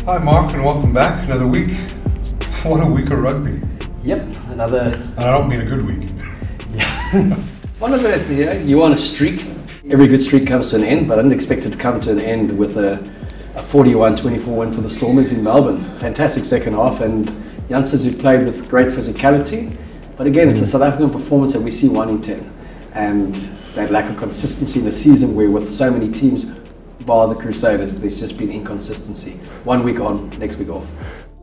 Hi Mark, and welcome back. Another week. What a week of rugby. Yep, another... And I don't mean a good week. Yeah. One of the, you want a streak. Every good streak comes to an end, but I didn't expect it to come to an end with a 41-24 win for the Stormers in Melbourne. Fantastic second half, and youngsters who played with great physicality. But again, it's a South African performance that we see 1 in 10. And that lack of consistency in the season where with so many teams, bar the Crusaders, there's just been inconsistency. 1 week on, next week off.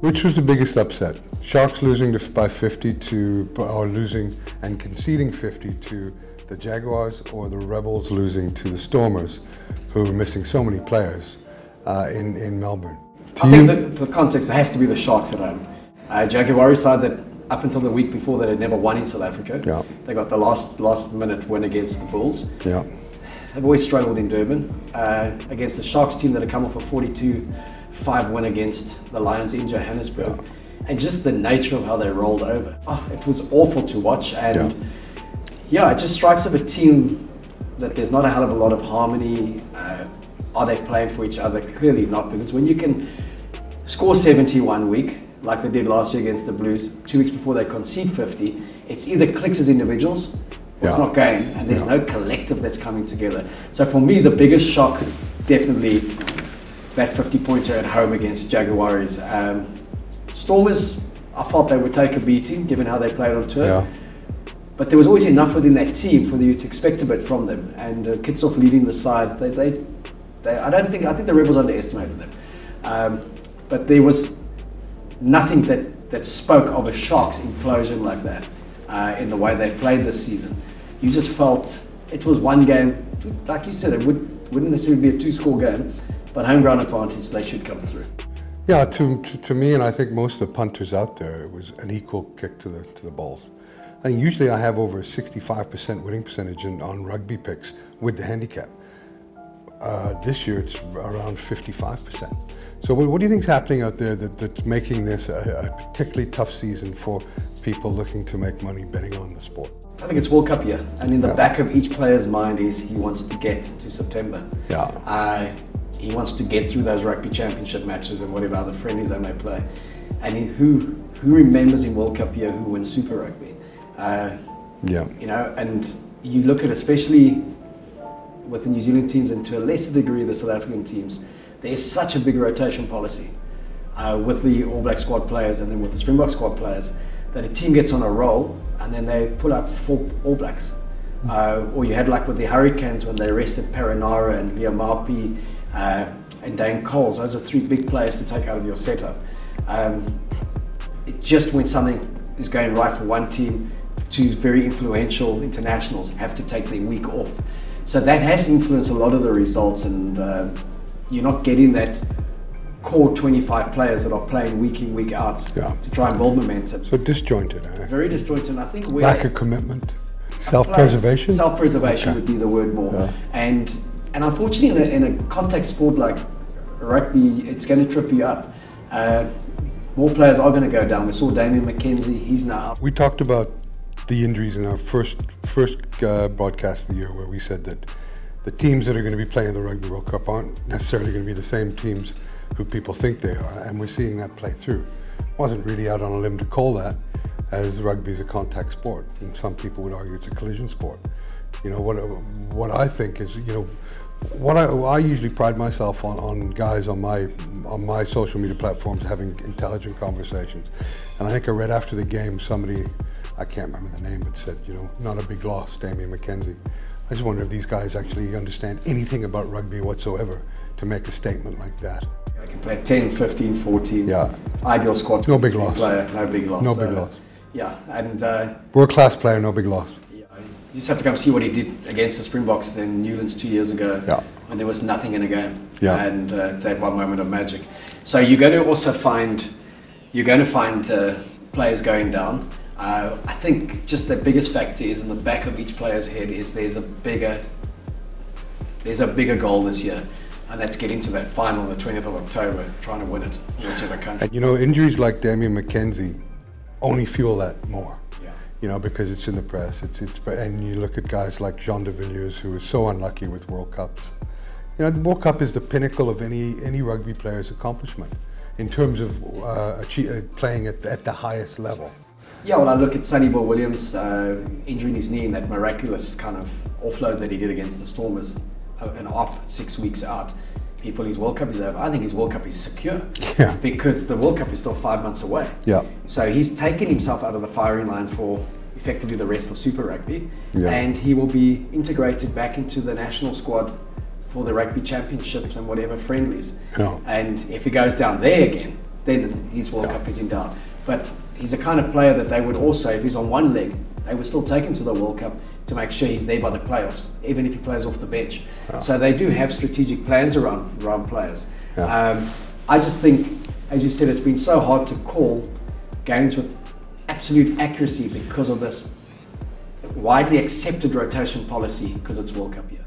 Which was the biggest upset? Sharks losing by 50 or losing and conceding 50 to the Jaguars, or the Rebels losing to the Stormers, who were missing so many players in Melbourne? I think the context has to be the Sharks at home. Jaguars side that up until the week before that had never won in South Africa. Yeah. They got the last minute win against the Bulls. Yeah. They've always struggled in Durban. Against the Sharks team that had come off a 42-5 win against the Lions in Johannesburg. Yeah. And just the nature of how they rolled over. Oh, it was awful to watch. And yeah, it just strikes of a team that there's not a hell of a lot of harmony. Are they playing for each other? Clearly not, because when you can score 70 1 week, like they did last year against the Blues, 2 weeks before they concede 50, it's either clicks as individuals, or it's not going, and there's no collective that's coming together. So for me, the biggest shock, definitely that 50-pointer at home against Jaguars. Stormers, I thought they would take a beating, given how they played on tour. Yeah. But there was always enough within that team for you to expect a bit from them. And Kitsoff leading the side, I think the Rebels underestimated them. But there was nothing that spoke of a Sharks implosion like that in the way they played this season. You just felt it was one game, like you said, it wouldn't necessarily be a two-score game, but home ground advantage, they should come through. Yeah, to me, and I think most of the punters out there, it was an equal kick to the balls. I think usually I have over a 65% winning percentage on rugby picks with the handicap. This year it's around 55%. So what do you think is happening out there that's making this a particularly tough season for people looking to make money betting on the sport? I think it's World Cup year, and in the back of each player's mind is he wants to get to September. Yeah. He wants to get through those rugby championship matches and whatever other friendlies they may play. And who remembers in World Cup year who wins Super Rugby? You know, and you look at, especially with the New Zealand teams and to a lesser degree the South African teams, there is such a big rotation policy with the All Black squad players and then with the Springbok squad players, that a team gets on a roll and then they pull out 4 All Blacks. Or you had like with the Hurricanes when they arrested Perenara and Leo Mapi and Dane Coles. Those are 3 big players to take out of your setup. It just when something is going right for one team, 2 very influential internationals have to take their week off. So that has influenced a lot of the results, and you're not getting that core 25 players that are playing week in, week out to try and build momentum. So disjointed, Very disjointed, and I think lack of commitment, self-preservation. Self-preservation would be the word more. Yeah. And unfortunately, in a contact sport like rugby, it's going to trip you up. More players are going to go down. We saw Damian McKenzie; he's now out. We talked about the injuries in our first broadcast of the year, where we said that the teams that are going to be playing the Rugby World Cup aren't necessarily going to be the same teams who people think they are, and we're seeing that play through. Wasn't really out on a limb to call that, as rugby is a contact sport, and some people would argue it's a collision sport. You know, what I think is, you know, what I usually pride myself on guys on my social media platforms having intelligent conversations, and I think I read after the game somebody, I can't remember the name, but said, you know, not a big loss, Damian McKenzie. I just wonder if these guys actually understand anything about rugby whatsoever to make a statement like that. I can play 10, 15, 14, ideal squad. No big loss. Player, no big loss. No big loss. Yeah, and world-clalas player, no big loss. Yeah, you just have to come see what he did against the Springboks in Newlands 2 years ago, when there was nothing in a game, and that one moment of magic. So you're going to also find, players going down. I think just the biggest factor is in the back of each player's head is there's a bigger goal this year, and that's getting to that final on the 20th of October, trying to win it, whichever country. And you know, injuries like Damian McKenzie only fuel that more. You know, because it's in the press. And you look at guys like Jean de Villiers, who is so unlucky with World Cups. You know, the World Cup is the pinnacle of any rugby player's accomplishment. in terms of playing at the highest level. Yeah, well, I look at Sonny Bill Williams injuring his knee in that miraculous kind of offload that he did against the Stormers, an op 6 weeks out. People, his World Cup is over. I think his World Cup is secure, because the World Cup is still 5 months away. Yeah. So he's taken himself out of the firing line for effectively the rest of Super Rugby, and he will be integrated back into the national squad for the rugby championships and whatever friendlies. Yeah. And if he goes down there again, then his World Cup is in doubt. But he's the kind of player that they would also, if he's on one leg, they would still take him to the World Cup to make sure he's there by the playoffs, even if he plays off the bench. Yeah. So they do have strategic plans around players. Yeah. I just think, as you said, it's been so hard to call games with absolute accuracy because of this widely accepted rotation policy, because it's World Cup year.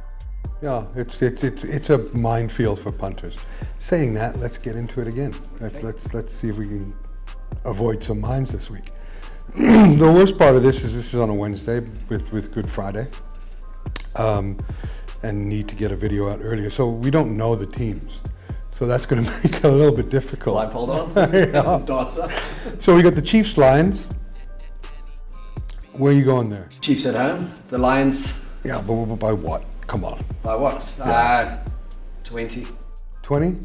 Yeah, it's a minefield for punters. Saying that, let's get into it again. Let's see if we can avoid some mines this week. The worst part of this is on a Wednesday with Good Friday, and need to get a video out earlier. So we don't know the teams. So that's going to make it a little bit difficult. Blindfold on. Darts up. So we got the Chiefs Lions. Where are you going there? Chiefs at home. The Lions. Yeah, but by what? Come on. By what? 20. 20?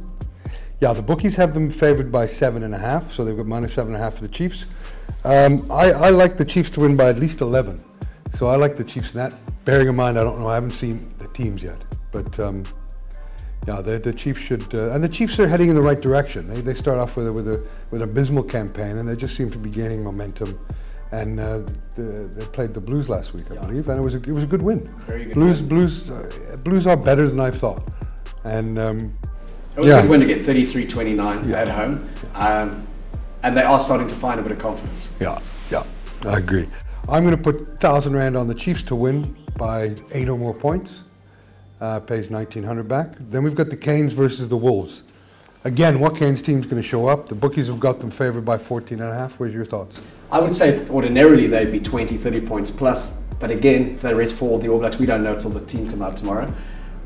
Yeah, the bookies have them favored by 7.5, so they've got -7.5 for the Chiefs. I like the Chiefs to win by at least 11, so I like the Chiefs in that. Bearing in mind, I don't know, I haven't seen the teams yet, but yeah, the Chiefs should, and the Chiefs are heading in the right direction. They start off with an abysmal campaign, and they just seem to be gaining momentum. And they played the Blues last week, I believe, and it was a good win. Very good. Blues are better than I thought, and it was a good win to get 33-29 at home, and they are starting to find a bit of confidence. Yeah, I agree. I'm going to put 1,000 Rand on the Chiefs to win by 8 or more points. Pays 1,900 back. Then we've got the Canes versus the Wolves. Again, what Canes team's going to show up? The bookies have got them favored by 14.5. Where's your thoughts? I would say ordinarily they'd be 20, 30 points plus. But again, if they rest 4 of the All Blacks, we don't know until the team come out tomorrow.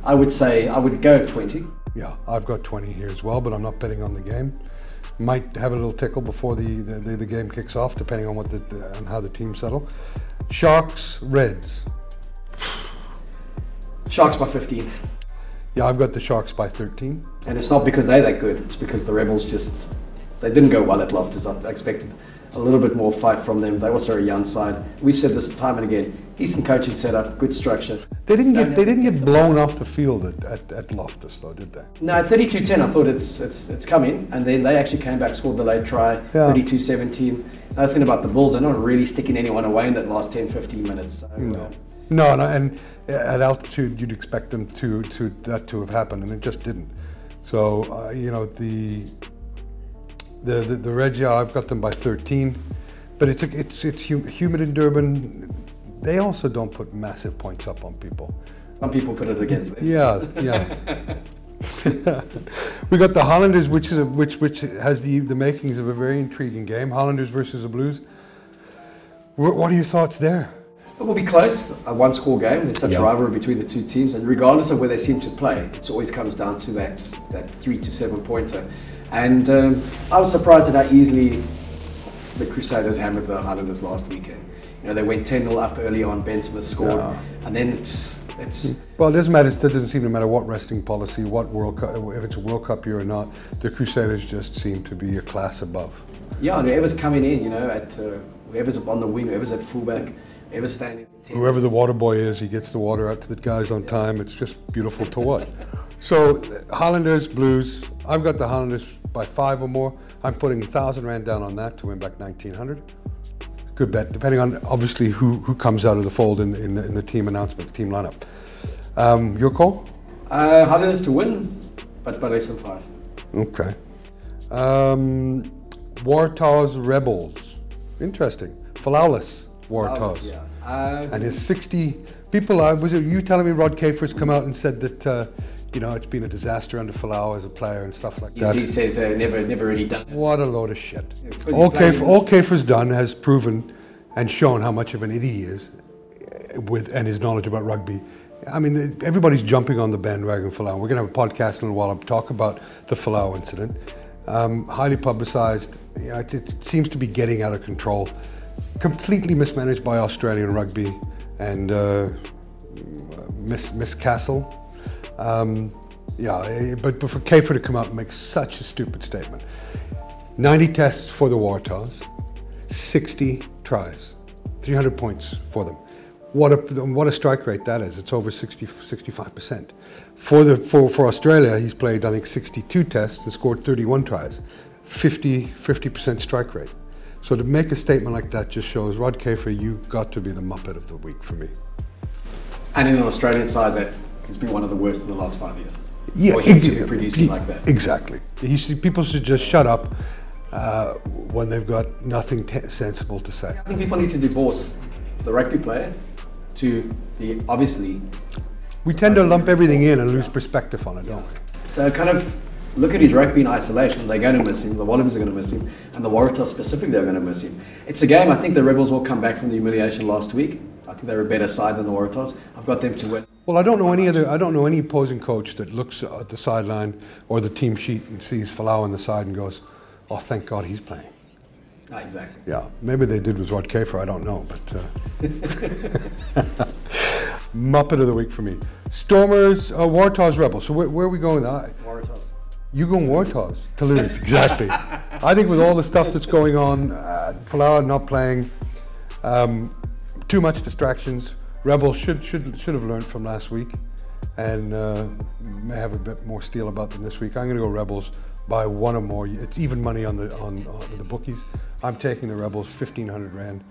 I would say I would go 20. Yeah, I've got 20 here as well, but I'm not betting on the game. Might have a little tickle before the game kicks off, depending on what on how the teams settle. Sharks, Reds. Sharks by 15. Yeah, I've got the Sharks by 13. And it's not because they're that good, it's because the Rebels they didn't go well at Loftus. I expected a little bit more fight from them. They also are a young side. We've said this time and again, decent coaching setup, good structure. They didn't get blown off the field at Loftus though, did they? No, 32-10, I thought it's come in, and then they actually came back, scored the late try, 32-17. Another thing about the Bulls, they're not really sticking anyone away in that last 10-15 minutes. So, No, and at altitude you'd expect them to have happened, and it just didn't. So you know, the Reds, I've got them by 13, but it's humid in Durban. They also don't put massive points up on people. Some people put it against them. Yeah. We got the Highlanders, which has the makings of a very intriguing game. Highlanders versus the Blues. What are your thoughts there? It will be close, a one-score game. There's such a rivalry between the two teams, and regardless of where they seem to play, it always comes down to that 3 to 7 pointer. And I was surprised at how easily the Crusaders hammered the Highlanders last weekend. You know, they went 10-0 up early on, Ben Smith scored, and then it's... Well, it doesn't matter. It doesn't seem to matter what resting policy, what World Cup, if it's a World Cup year or not. The Crusaders just seem to be a class above. Yeah, and whoever's coming in, you know, whoever's on the wing, whoever's at fullback, whoever's standing... Whoever the water boy is, he gets the water out to the guys on time. It's just beautiful to watch. So, Highlanders, Blues. I've got the Highlanders by 5 or more. I'm putting 1,000 Rand down on that to win back 1,900. Good bet, depending on obviously who comes out of the fold in the team announcement, the team lineup. Your call? Highlanders to win, but by less than 5. Okay. Wartaw's Rebels. Interesting. Flawless Wartaws. Yeah. And his 60 people. Was it you telling me Rod Kafer's come out and said that you know, it's been a disaster under Folau as a player and stuff like that. He says never really done it. What a load of shit. All Kafer's done has proven and shown how much of an idiot he is and his knowledge about rugby. I mean, everybody's jumping on the bandwagon Folau. We're going to have a podcast in a while to talk about the Folau incident. highly publicised. You know, it seems to be getting out of control. Completely mismanaged by Australian rugby and Miss Castle. Yeah, but for Kiefer to come out and make such a stupid statement. 90 tests for the Waratahs, 60 tries, 300 points for them. What a strike rate that is. It's over 65%. For Australia, he's played, I think, 62 tests and scored 31 tries. 50% strike rate. So to make a statement like that just shows, Rod Kiefer, you've got to be the Muppet of the week for me. And in an Australian side that has been one of the worst in the last 5 years. Yeah, for him to be producing like that. Exactly. People should just shut up when they've got nothing sensible to say. I think people need to divorce the rugby player to the, obviously... We tend to lump everything in and lose perspective on it, don't we? So kind of look at his rugby in isolation. They're going to miss him, the Wallabies are going to miss him, and the Waratahs specifically are going to miss him. It's a game, I think the Rebels will come back from the humiliation last week. I think they're a better side than the Waratahs. I've got them to win. Well, I don't know any opposing coach that looks at the sideline or the team sheet and sees Falau on the side and goes, oh, thank God he's playing. Exactly. Yeah, maybe they did with Rod Kiefer, I don't know, but Muppet of the week for me. Stormers, Waratahs, Rebels. So where are we going? Waratahs. You going Waratahs to lose, exactly. I think with all the stuff that's going on, Falau not playing, too much distractions. Rebels should have learned from last week, and may have a bit more steel about them this week. I'm going to go Rebels by one or more. It's even money on the bookies. I'm taking the Rebels 1,500 rand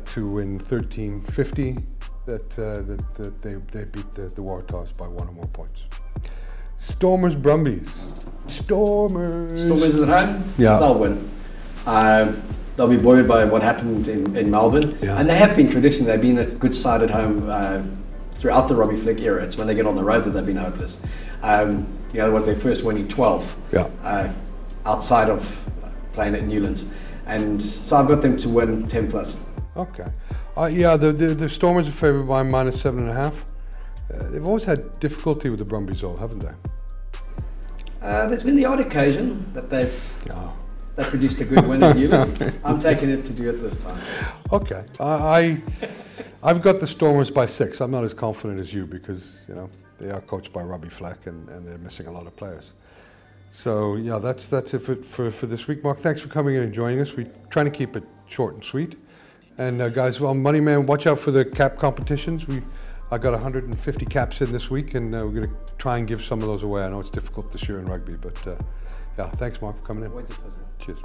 to win 1350. That they beat the Waratahs by one or more points. Stormers, Brumbies. Stormers is at home. Yeah, they'll win. They'll be buoyed by what happened in Melbourne, and they have been traditionally. They've been a good side at home throughout the Robbie Fleck era. It's when they get on the road that they've been hopeless. You know, it was their first winning 12 outside of playing at Newlands, and so I've got them to win 10 plus. Okay, yeah, the Stormers are favoured by -7.5. They've always had difficulty with the Brumbies, though, haven't they? There's been the odd occasion that they've produced a good win in Newlands. I'm taking it to do it this time. Okay, I've got the Stormers by 6. I'm not as confident as you because you know they are coached by Robbie Fleck and they're missing a lot of players. So yeah, that's it for this week. Mark, thanks for coming in and joining us. We're trying to keep it short and sweet. And guys, well, Money Man, watch out for the cap competitions. I got 150 caps in this week, and we're going to try and give some of those away. I know it's difficult this year in rugby, but yeah, thanks, Mark, for coming in. Always a pleasure. Cheers.